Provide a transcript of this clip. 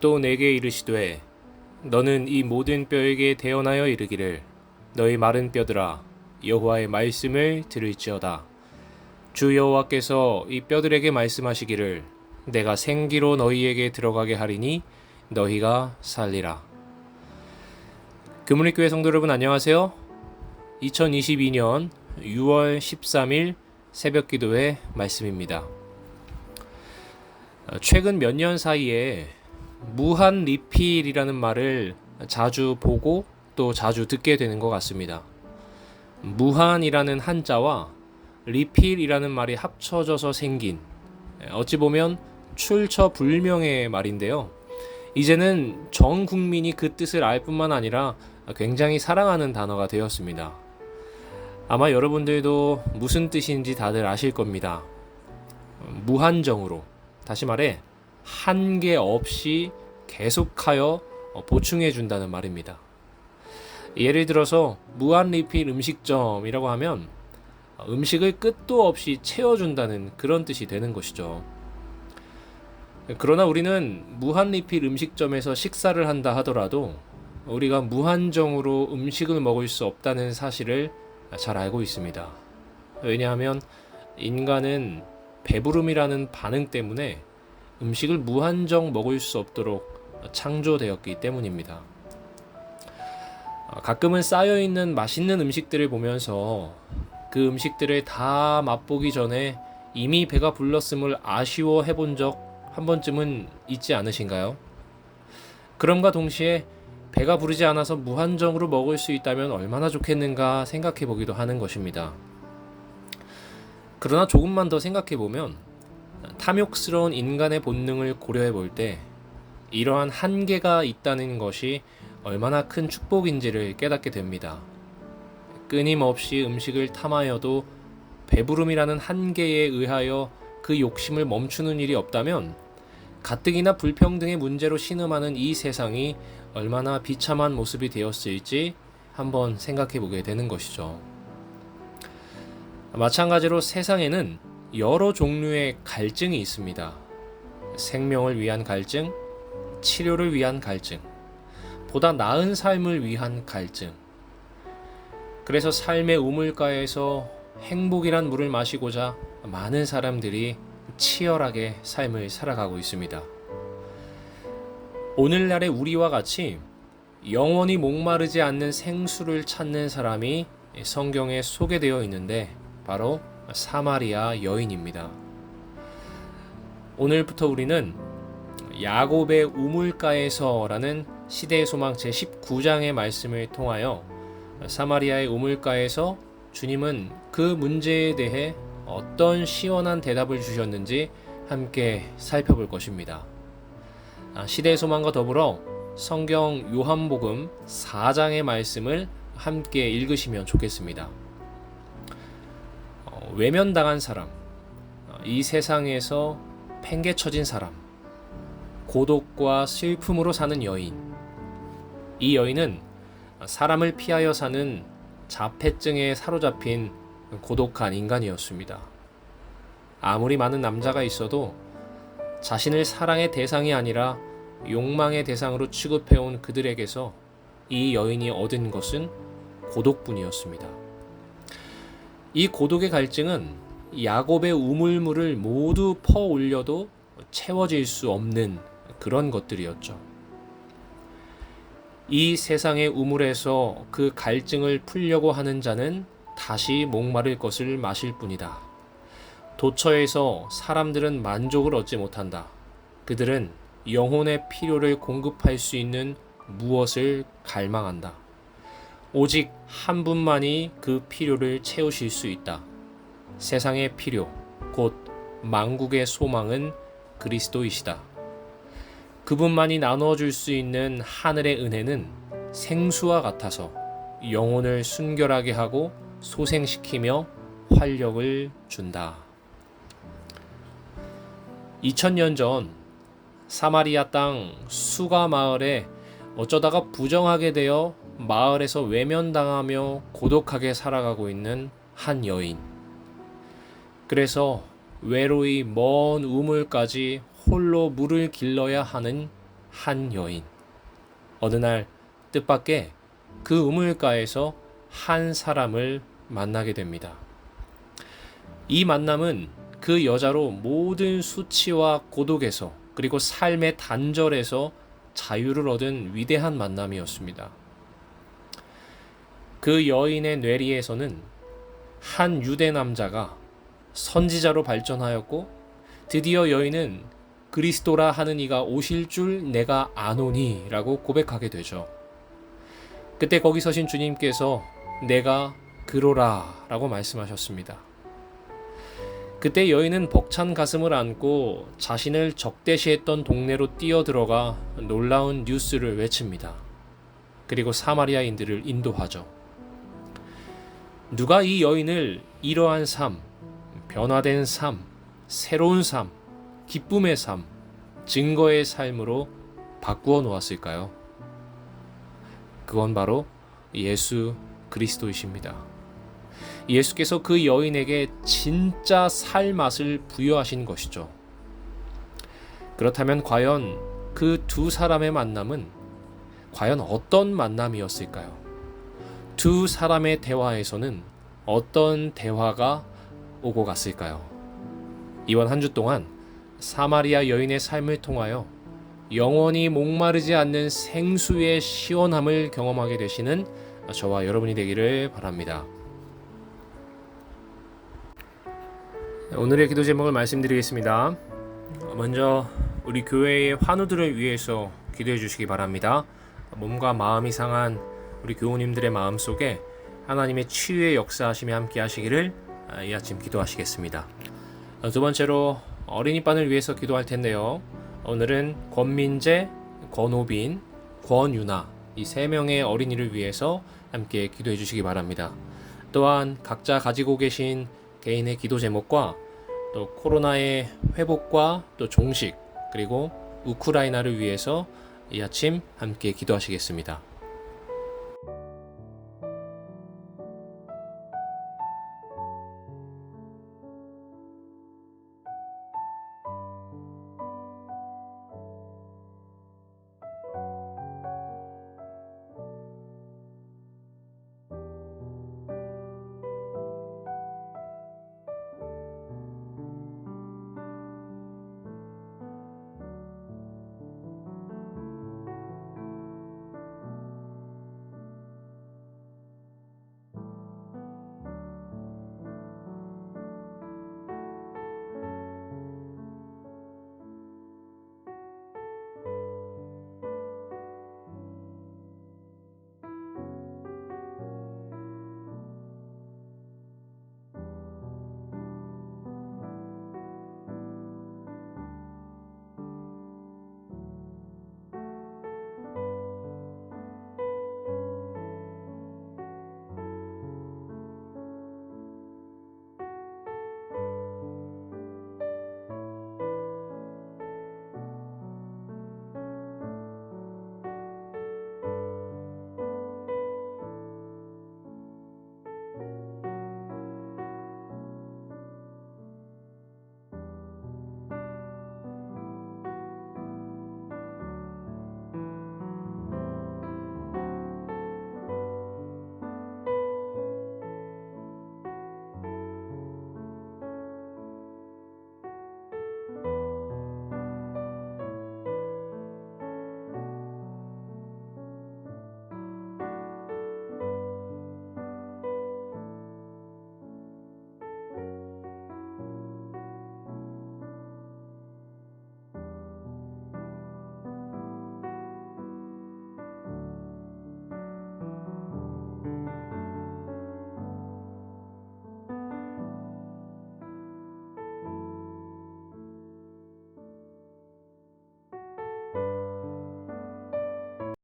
또 내게 이르시되 너는 이 모든 뼈에게 대언하여 이르기를 너희 마른 뼈들아 여호와의 말씀을 들을지어다. 주 여호와께서 이 뼈들에게 말씀하시기를 내가 생기로 너희에게 들어가게 하리니 너희가 살리라. 금은익교회 성도 여러분 안녕하세요. 2022년 6월 13일 새벽기도의 말씀입니다. 최근 몇 년 사이에 무한 리필이라는 말을 자주 보고 또 자주 듣게 되는 것 같습니다. 무한이라는 한자와 리필이라는 말이 합쳐져서 생긴 어찌 보면 출처불명의 말인데요. 이제는 전 국민이 그 뜻을 알 뿐만 아니라 굉장히 사랑하는 단어가 되었습니다. 아마 여러분들도 무슨 뜻인지 다들 아실 겁니다. 무한정으로, 다시 말해 한계 없이 계속하여 보충해 준다는 말입니다. 예를 들어서 무한 리필 음식점이라고 하면 음식을 끝도 없이 채워준다는 그런 뜻이 되는 것이죠. 그러나 우리는 무한 리필 음식점에서 식사를 한다 하더라도 우리가 무한정으로 음식을 먹을 수 없다는 사실을 잘 알고 있습니다. 왜냐하면 인간은 배부름이라는 반응 때문에 음식을 무한정 먹을 수 없도록 창조되었기 때문입니다. 가끔은 쌓여있는 맛있는 음식들을 보면서 그 음식들을 다 맛보기 전에 이미 배가 불렀음을 아쉬워해 본 적 한 번쯤은 있지 않으신가요? 그럼과 동시에 배가 부르지 않아서 무한정으로 먹을 수 있다면 얼마나 좋겠는가 생각해 보기도 하는 것입니다. 그러나 조금만 더 생각해 보면 탐욕스러운 인간의 본능을 고려해 볼 때 이러한 한계가 있다는 것이 얼마나 큰 축복인지를 깨닫게 됩니다. 끊임없이 음식을 탐하여도 배부름이라는 한계에 의하여 그 욕심을 멈추는 일이 없다면 가뜩이나 불평등의 문제로 신음하는 이 세상이 얼마나 비참한 모습이 되었을지 한번 생각해 보게 되는 것이죠. 마찬가지로 세상에는 여러 종류의 갈증이 있습니다. 생명을 위한 갈증, 치료를 위한 갈증, 보다 나은 삶을 위한 갈증. 그래서 삶의 우물가에서 행복이란 물을 마시고자 많은 사람들이 치열하게 삶을 살아가고 있습니다. 오늘날의 우리와 같이 영원히 목마르지 않는 생수를 찾는 사람이 성경에 소개되어 있는데 바로 사마리아 여인입니다. 오늘부터 우리는 야곱의 우물가에서라는 시대의 소망 제19장의 말씀을 통하여 사마리아의 우물가에서 주님은 그 문제에 대해 어떤 시원한 대답을 주셨는지 함께 살펴볼 것입니다. 시대의 소망과 더불어 성경 요한복음 4장의 말씀을 함께 읽으시면 좋겠습니다. 외면당한 사람, 이 세상에서 팽개쳐진 사람, 고독과 슬픔으로 사는 여인. 이 여인은 사람을 피하여 사는 자폐증에 사로잡힌 고독한 인간이었습니다. 아무리 많은 남자가 있어도 자신을 사랑의 대상이 아니라 욕망의 대상으로 취급해온 그들에게서 이 여인이 얻은 것은 고독뿐이었습니다. 이 고독의 갈증은 야곱의 우물물을 모두 퍼올려도 채워질 수 없는 그런 것들이었죠. 이 세상의 우물에서 그 갈증을 풀려고 하는 자는 다시 목마를 것을 마실 뿐이다. 도처에서 사람들은 만족을 얻지 못한다. 그들은 영혼의 필요를 공급할 수 있는 무엇을 갈망한다. 오직 한 분만이 그 필요를 채우실 수 있다. 세상의 필요, 곧 만국의 소망은 그리스도이시다. 그분만이 나누어 줄 수 있는 하늘의 은혜는 생수와 같아서 영혼을 순결하게 하고 소생시키며 활력을 준다. 2000년 전 사마리아 땅 수가 마을에 어쩌다가 부정하게 되어 마을에서 외면당하며 고독하게 살아가고 있는 한 여인. 그래서 외로이 먼 우물까지 홀로 물을 길러야 하는 한 여인. 어느 날 뜻밖의 그 우물가에서 한 사람을 만나게 됩니다. 이 만남은 그 여자로 모든 수치와 고독에서 그리고 삶의 단절에서 자유를 얻은 위대한 만남이었습니다. 그 여인의 뇌리에서는 한 유대 남자가 선지자로 발전하였고 드디어 여인은 그리스도라 하는 이가 오실 줄 내가 아노니 라고 고백하게 되죠. 그때 거기 서신 주님께서 내가 그로라 라고 말씀하셨습니다. 그때 여인은 벅찬 가슴을 안고 자신을 적대시했던 동네로 뛰어들어가 놀라운 뉴스를 외칩니다. 그리고 사마리아인들을 인도하죠. 누가 이 여인을 이러한 삶, 변화된 삶, 새로운 삶, 기쁨의 삶, 증거의 삶으로 바꾸어 놓았을까요? 그건 바로 예수 그리스도이십니다. 예수께서 그 여인에게 진짜 살 맛을 부여하신 것이죠. 그렇다면 과연 그 두 사람의 만남은 과연 어떤 만남이었을까요? 두 사람의 대화에서는 어떤 대화가 오고 갔을까요? 이번 한 주 동안 사마리아 여인의 삶을 통하여 영원히 목마르지 않는 생수의 시원함을 경험하게 되시는 저와 여러분이 되기를 바랍니다. 오늘의 기도 제목을 말씀드리겠습니다. 먼저 우리 교회의 환우들을 위해서 기도해 주시기 바랍니다. 몸과 마음이 상한 우리 교우님들의 마음 속에 하나님의 치유의 역사하심이 함께 하시기를 이 아침 기도하시겠습니다. 두 번째로 어린이반을 위해서 기도할 텐데요. 오늘은 권민재, 권호빈, 권유나 이 세 명의 어린이를 위해서 함께 기도해 주시기 바랍니다. 또한 각자 가지고 계신 개인의 기도 제목과 또 코로나의 회복과 또 종식 그리고 우크라이나를 위해서 이 아침 함께 기도하시겠습니다.